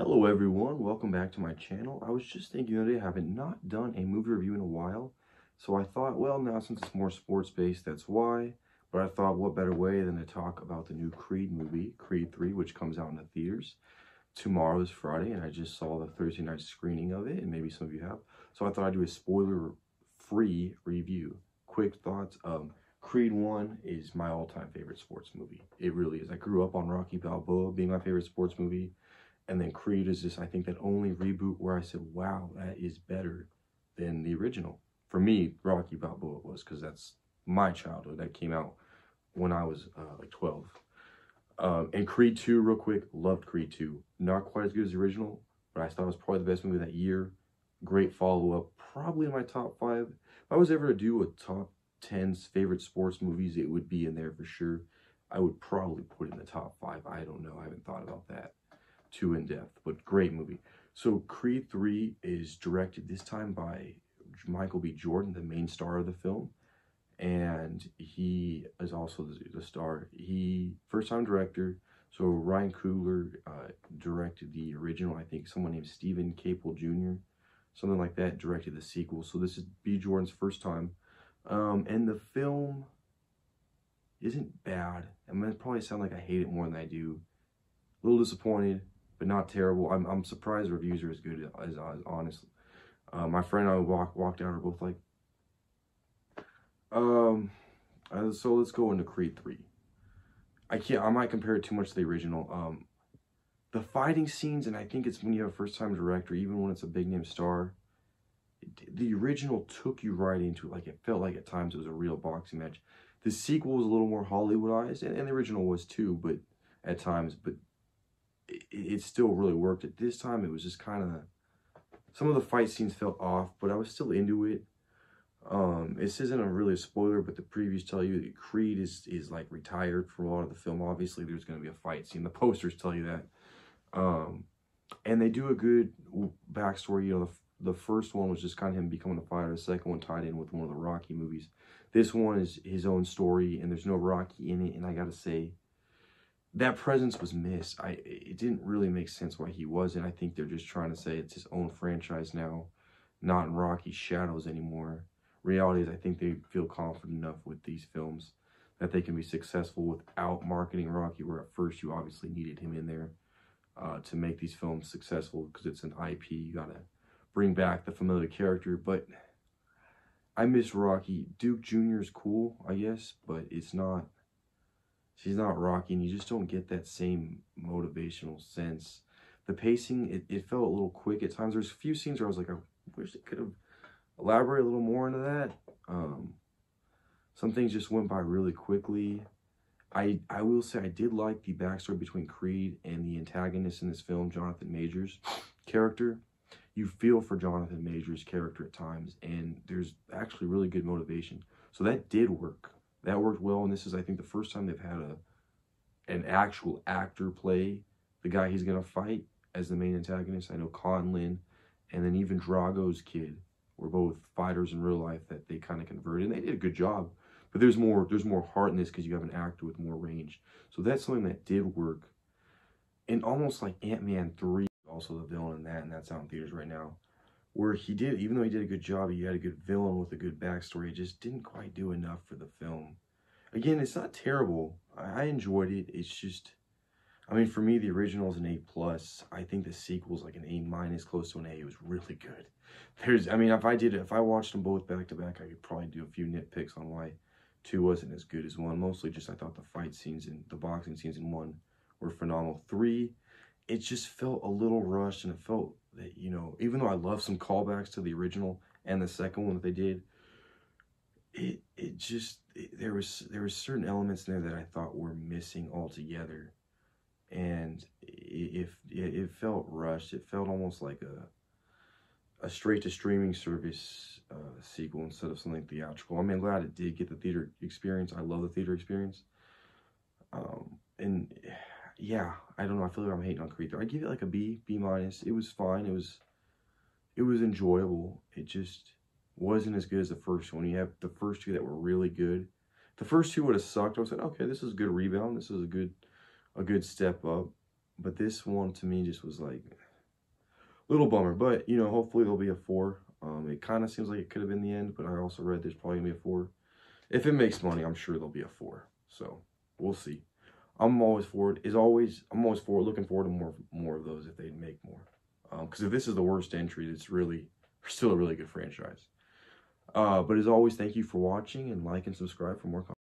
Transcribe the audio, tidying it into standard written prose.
Hello everyone, welcome back to my channel. I was just thinking the other day I haven't not done a movie review in a while. So I thought, well, now since it's more sports based, that's why. But I thought what better way than to talk about the new Creed movie, Creed 3, which comes out in the theaters tomorrow is Friday, and I just saw the Thursday night screening of it, and maybe some of you have. So I thought I'd do a spoiler-free review. Quick thoughts. Creed 1 is my all-time favorite sports movie. It really is. I grew up on Rocky Balboa being my favorite sports movie. And then Creed is just, I think, that only reboot where I said, wow, that is better than the original. For me, Rocky Balboa was, because that's my childhood. That came out when I was like 12. And Creed 2, real quick, loved Creed 2. Not quite as good as the original, but I thought it was probably the best movie that year. Great follow-up, probably in my top 5. If I was ever to do a top 10 favorite sports movies, it would be in there for sure. I would probably put it in the top 5. I don't know. I haven't thought about that too in depth, but great movie. So Creed 3 is directed this time by Michael B. Jordan, the main star of the film, and he is also the star. He first-time director. So Ryan Coogler directed the original. I think someone named Stephen Caple Jr., something like that, directed the sequel. So this is B. Jordan's first time, and the film isn't bad. I mean, it probably sound like I hate it more than I do. A little disappointed, but not terrible. I'm surprised reviews are as good as honestly. My friend and I walked out, are both like, so let's go into Creed 3. I might compare it too much to the original. The fighting scenes, and I think it's when you have a first-time director, even when it's a big-name star, the original took you right into it. Like, it felt like at times it was a real boxing match. The sequel was a little more Hollywoodized, and the original was too, but at times, but it still really worked. At this time, it was just kind of, some of the fight scenes felt off, but I was still into it. This isn't really a spoiler, but the previews tell you that Creed is like retired for a lot of the film. Obviously, there's going to be a fight scene. The posters tell you that. And they do a good backstory. You know, the first one was just kind of him becoming a fighter. The second one tied in with one of the Rocky movies. This one is his own story, and there's no Rocky in it. And I got to say, that presence was missed. It didn't really make sense why he wasn't. I think they're just trying to say it's his own franchise now, not in Rocky's shadows anymore. Reality is, I think they feel confident enough with these films that they can be successful without marketing Rocky, where at first you obviously needed him in there to make these films successful, because it's an IP. You gotta bring back the familiar character. But I miss Rocky. Duke Jr. is cool, I guess, but it's not. She's not Rocky, and you just don't get that same motivational sense. The pacing, it felt a little quick at times. There's a few scenes where I was like, I wish they could have elaborated a little more into that. Some things just went by really quickly. I will say I did like the backstory between Creed and the antagonist in this film, Jonathan Majors' character. You feel for Jonathan Majors' character at times, and there's actually really good motivation. So that did work. That worked well, and this is, I think, the first time they've had an actual actor play the guy he's going to fight as the main antagonist. I know Conlon and then even Drago's kid were both fighters in real life that they kind of converted, and they did a good job. But there's more heart in this because you have an actor with more range. So that's something that did work. And almost like Ant-Man 3, also the villain in that, and that's out in theaters right now, where he did, even though he did a good job, he had a good villain with a good backstory, it just didn't quite do enough for the film. Again, it's not terrible. I enjoyed it. It's just, I mean, for me, the original is an A+. I think the sequel's like an A-, close to an A. It was really good. I mean, if I watched them both back to back, I could probably do a few nitpicks on why 2 wasn't as good as 1. Mostly just I thought the fight scenes and the boxing scenes in 1 were phenomenal. 3, it just felt a little rushed, and it felt that, you know, even though I love some callbacks to the original and the second one that they did, there was certain elements in there that I thought were missing altogether, and it felt rushed. It felt almost like a straight to streaming service sequel instead of something theatrical. I mean, I'm glad it did get the theater experience. I love the theater experience. And yeah, I don't know. I feel like I'm hating on Creed 3. I give it like a B-. It was fine. It was enjoyable. It just wasn't as good as the first one. You have the first 2 that were really good. The first 2 would have sucked. I was like, okay, this is a good rebound. This is a good step up. But this one to me just was like, Little bummer, but, you know, hopefully there'll be a 4. It kind of seems like it could have been the end, but I also read there's probably going to be a 4. If it makes money, I'm sure there'll be a 4. So, we'll see. I'm always forward, looking forward to more of those if they make more. Because if this is the worst entry, it's really, still a really good franchise. But as always, thank you for watching, and like and subscribe for more content.